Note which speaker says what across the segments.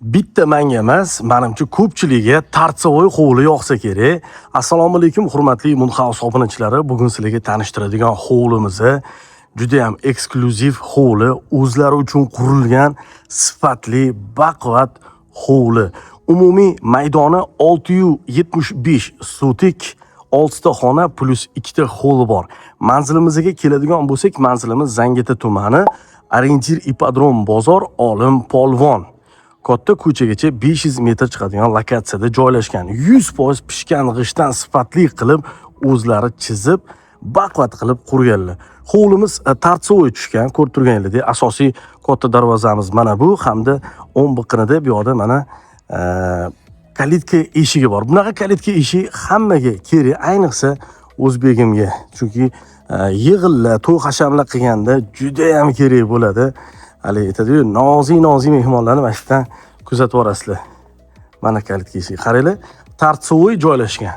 Speaker 1: Bitta menga emas, menimcha ko'pchiligiga tartsovoy hovli yoqsa kerak. Assalomu alaykum, hurmatli Moonhouse obunachilari. Bugun sizlarga tanishtiradigan hovlimizni juda ham eksklyuziv hovli, o'zlari uchun qurilgan sifatli, baquvvat hovli. Umumiy maydoni 675 sotik, 6 ta xona plus 2 ta hol bor. Manzilimizga keladigan bo'lsak, manzilimiz Zangeta tumani, Orientir ipodrom bozor, Olim polvon. Katta ko'chagacha 500 metr chiqadigan lokatsiyada joylashgan. 100% pishgan g'ishtdan sifatli qilib o'zlari chizib, baquvvat qilib qurganlar. Hovlimiz tartsovoy tushgan, ko'rib turganingizdek, asosiy katta darvozamiz mana bu hamda 10 biqinida bu yoqda mana kalitka eshigi bor. Bunaqa kalitka eshigi hammaga kerak, ayniqsa o'zbegimga. Chunki yig'inlar, to'y hashamlar qilganda juda ham kerak bo'ladi. Hali aytadi-yu, nozik mehmonlarni mana shundan kuzatib borasizlar. Mana kalitka eshigi. Qaranglar, tartsovoy joylashgan.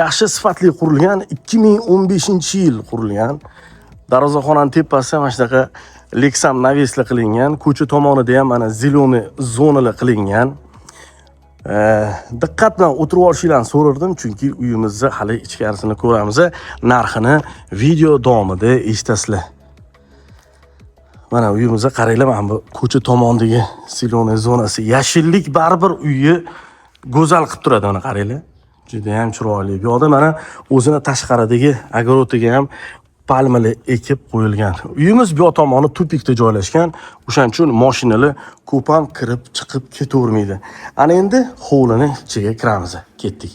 Speaker 1: Yaxshi sifatli qurilgan, 2015-yil qurilgan. Darvozaxonaning tepasi mana shunaqa leksam naveslar qilingan, ko'cha tomonida ham mana zeleniy zonalar qilingan. Diqqat bilan o'tirib olishinglarni so'rardim, chunki uyimizni hali ichkarisini ko'ramiz. Narxini video davomida eshitasizlar. Mana uyimizga qaranglar, mana bu ko'cha tomondagi zeleniy zonasi, yashillik baribir uyni go'zal qilib turadi. Mana qaranglar. Juda ham chiroyli. Bu yoqda mana o'zini tashqaridagi огородga ham palmalar ekib qo'yilgan. Uyimiz bu tomoni tupikda joylashgan. O'shaning uchun mashinalar ko'p ham kirib chiqib ketavermaydi. Ana endi hovlining ichiga kiramiz. Ketdik.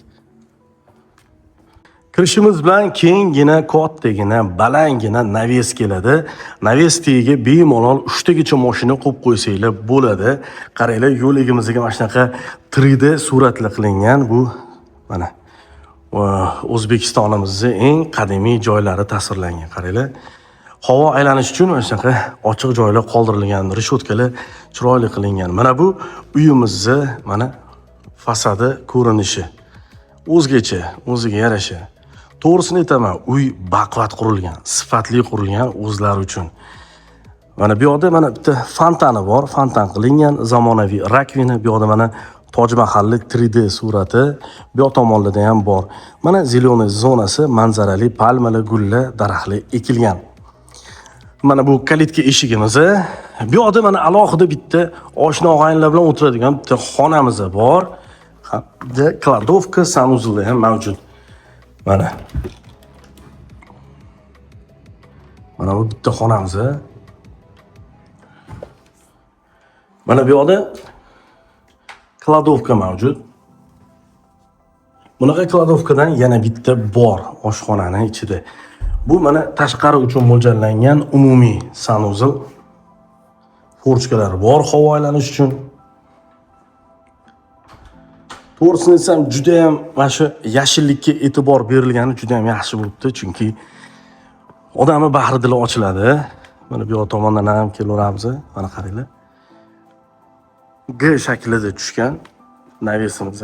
Speaker 1: Kirishimiz bilan kenggina, kattagina, balangina naves keladi. Naves tagiga bemalol 3 tagacha mashina qo'yib qo'ysanglar bo'ladi. Qaranglar, yo'ligimizga mana shunaqa 3D suratlar qilingan. Bu mana O'zbekistonimizning eng qadimiy joylari tasvirlangan. Qaranglar, havo aylanish uchun mana shunaqa ochiq joylar qoldirilgan, rishotkalar chiroyli qilingan. Mana bu uyimizni mana fasadi ko'rinishi. O'zgacha, o'ziga yarasha. To'g'risini aytaman, uy baquvvat qurilgan, sifatli qurilgan o'zlari uchun. Mana bu yoqda mana bitta fontani bor, fontan qilingan, zamonaviy rakvina, bu yoqda mana Toj Mahallik 3D surati, bu yoq tomonlarda ham bor. Mana zeleniy zonasi, manzarali palmalar, gullar, daraxtlar ekilgan. Mana bu kalitka eshigimiz. Bu yoqda mana alohida bitta oshna og'aynilar bilan o'tiradigan bitta xonamiz bor. Hamda kladovka, sanuzli ham mavjud. Mana bu bitta xonamiz. Mana bu yoqda kladovka mavjud. Bunaqa kladovkadan yana bitta bor oshxonaning ichida. Bu mana tashqari uchun mo'ljallangan umumiy sanuzil. Forchkalar bor havo aylanish uchun. To'g'risini aytsam, juda ham mana shu yashillikka e'tibor berilgani juda ham yaxshi bo'libdi, chunki odamning bahri dili ochiladi. Mana bu yoq tomondan ham kelaveramiz. Mana qaranglar. G shaklida tushgan navesimiz.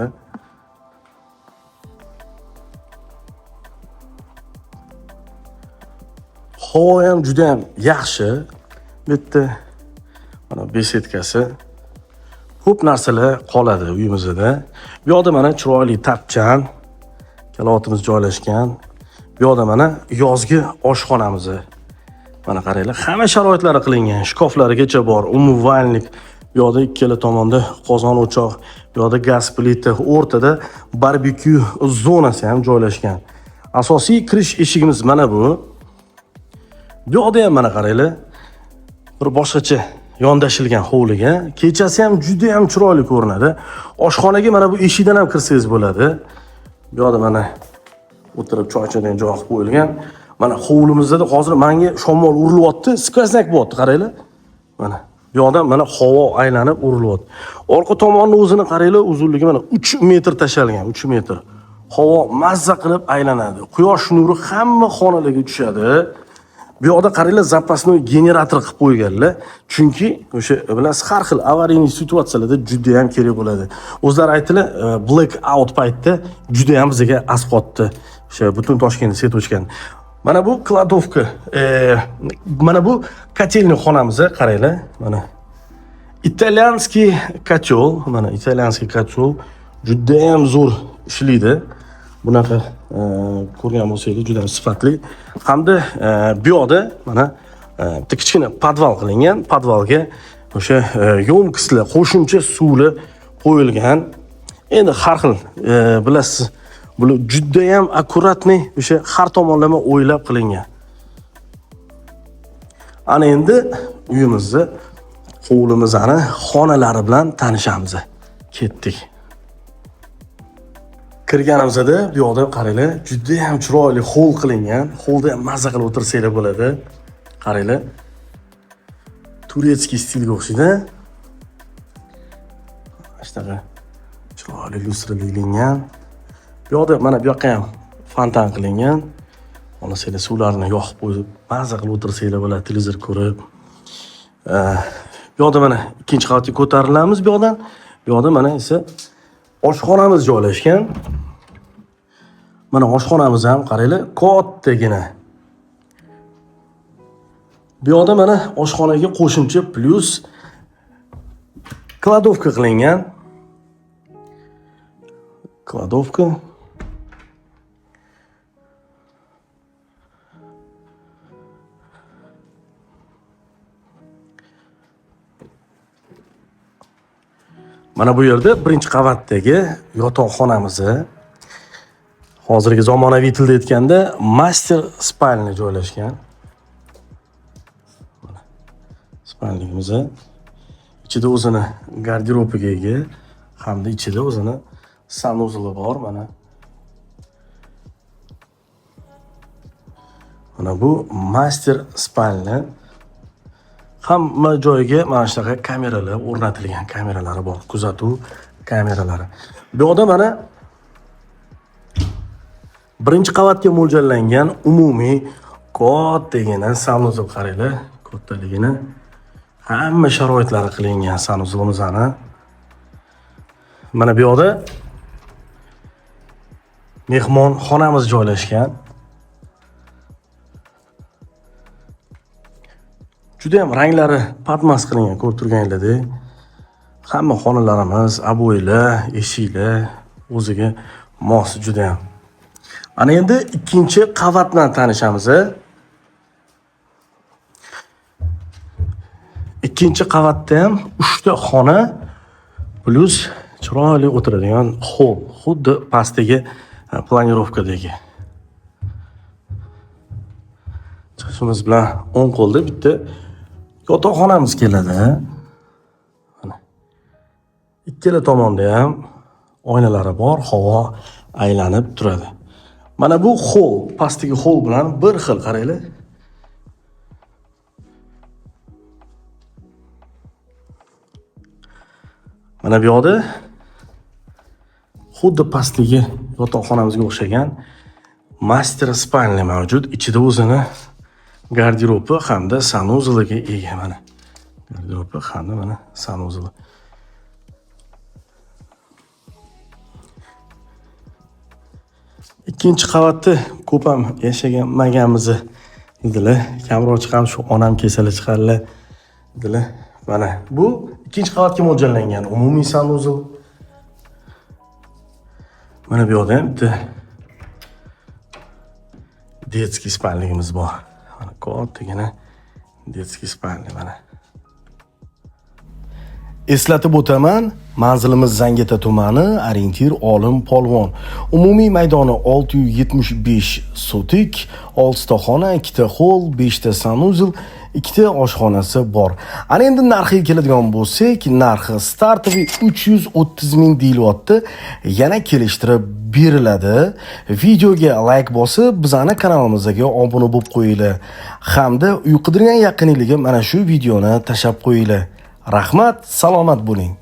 Speaker 1: Havo ham juda ham yaxshi. Bitta mana besetkasi. Ko'p narsalar qoladi uyimizda. Bu yoqda mana chiroyli tapchan kalovotimiz joylashgan. Bu yoqda mana yozgi oshxonamiz. Mana qaranglar, hamma sharoitlari qilingan. Shkoflarigacha bor, umumvalnik. Bu yoqda ikkala tomonda qozon o'choq, bu yoqda gaz plita, o'rtada barbekyu zonasi ham joylashgan. Asosiy kirish eshigimiz mana bu. Bu yoqda ham mana qaranglar, bir boshqacha yondashilgan hovliga. Kechasi ham juda ham chiroyli ko'rinadi. Oshxonaga mana bu eshikdan ham kirsangiz bo'ladi. Bu yoqda mana o'tirib choy ichadigan joy qilib qo'yilgan. Mana hovlimizda hozir menga shamol urilyapti, skvoznak bo'lyapti, qaranglar. Mana bu yoqda mana havo aylanib urilyapti. Orqa tomonning o'zini qaranglar, uzunligi mana 3 metr tashalgan, 3 metr. Havo mazza qilib aylanadi. Quyosh nuri hamma xonalarga tushadi. Bu yoqda qaranglar, zapasnoy generator qilib qo'yganlar. Chunki o'sha bilasiz, har xil avariyli situatsiyalarda juda ham kerak bo'ladi. O'zlari aytdilar, black out paytda juda ham bizga asqotdi. O'sha butun Toshkentni set o'chgan. Mana bu kladovka, mana bu kotelni xonamiz, qaranglar. Mana italyanskiy kotел, mana italyanskiy kotel juda ham zo'r ishlaydi. Bunaqa ko'rgan bo'lsangiz juda ham sifatli. Hamda bu yoqda mana bitta kichkina podval qilingan. Podvalga o'sha yo'mkislar, qo'shimcha suvlar qo'yilgan. Endi har xil bilasiz, bu juda ham akkuratniy, o'sha har tomonlama o'ylab qilingan. Ana endi uyimizni, hovlimizni xonalari bilan tanishamiz. Ketdik. Kirganimizda bu yoqda qaranglar, juda ham chiroyli hol qilingan. Holda ham mazza qilib o'tirsanglar bo'ladi. Qaranglar. Turetskiy stilga o'xshaydi. Shunaqa chiroyli lyustralangan. Bu yoqda mana bu yoqqa ham fontan qilingan. Olasanglar suvlarni yoqib qo'yib, mazza qilib o'tirsanglar bo'ladi, televizor ko'rib. Bu yoqda mana ikkinchi qavatga ko'tarilamiz bu yoqdan. Bu yoqda mana esa oshxonamiz joylashgan. Mana oshxonamiz ham qaranglar, kattagina. Bu yoqda mana oshxonaga qo'shimcha plus kladovka qilingan. Kladovka. Mana bu yerda birinchi qavatdagi yotoqxonamiz. Hozirgi zamonaviy tilda aytganda master spalni joylashgan. Mana spalnimiz. Ichida o'zini garderobiga ega, hamda ichida o'zini sanuzli bor mana. Mana bu master spalni. Hamma joyga mana shunaqa kameralar o'rnatilgan, kameralari bor, kuzatuv kameralari. Bu yoqda mana birinchi qavatga mo'ljallangan umumiy kattagina sanuzl qaranglar, kattaligini. Hamma sharoitlari qilingan sanuzlimizani. Mana bu yoqda mehmon xonamiz joylashgan. Juda ham ranglari patmas qilingan, ko'rib turganinglardek. Hamma xonalarimiz, abo'ylar, eshiklar o'ziga mos juda ham. Ana endi ikkinchi qavat bilan tanishamiz. Ikkinchi qavatda ham 3 ta xona plus chiroyli o'tiradigan hol, xuddi pastdagi planirovkadagi. Chiqishimiz bilan o'ng qo'lda bitta yotoqxonamiz keladi. Mana ikkala tomonda ham oynalari bor, havo aylanib turadi. Mana bu hol, pastdagi hol bilan bir xil qaranglar. Mana bu yoqda xuddi pastdagi yotoqxonamizga o'xshagan master spalni mavjud. Ichida o'zini garderobi hamda sanuzliga ega mana. Garderobi hamda mana sanuzli. Ikkinchi qavatda ko'p ham yashaganmaganmiz dedilar. Kamroq chiqamiz, shu onam kasali chiqarlar dedilar. Mana bu ikkinchi qavatga mo'ljallangan umumiy sanuzl. Mana bu yoqda ham bitta detskiy spalnimiz bor. Mana kattagina detskiy spalni mana. Eslatib o'taman, manzilimiz Zangeta tumani, orientir Olim Polvon. Umumiy maydoni 675 sotik, 6 ta xona, 2 ta hol, 5 ta sanuzl, 2 ta oshxonasi bor. Ana endi narxiga keladigan bo'lsak, narxi startoviy 330 ming deyilyapti. Yana kelishtirib beriladi. Videoga like bosib, bizning kanalimizga obuna bo'lib qo'yinglar. Hamda uy qidirgan yaqinligiga mana shu videoni tashab qo'yinglar. Rahmat, salomat bo'ling.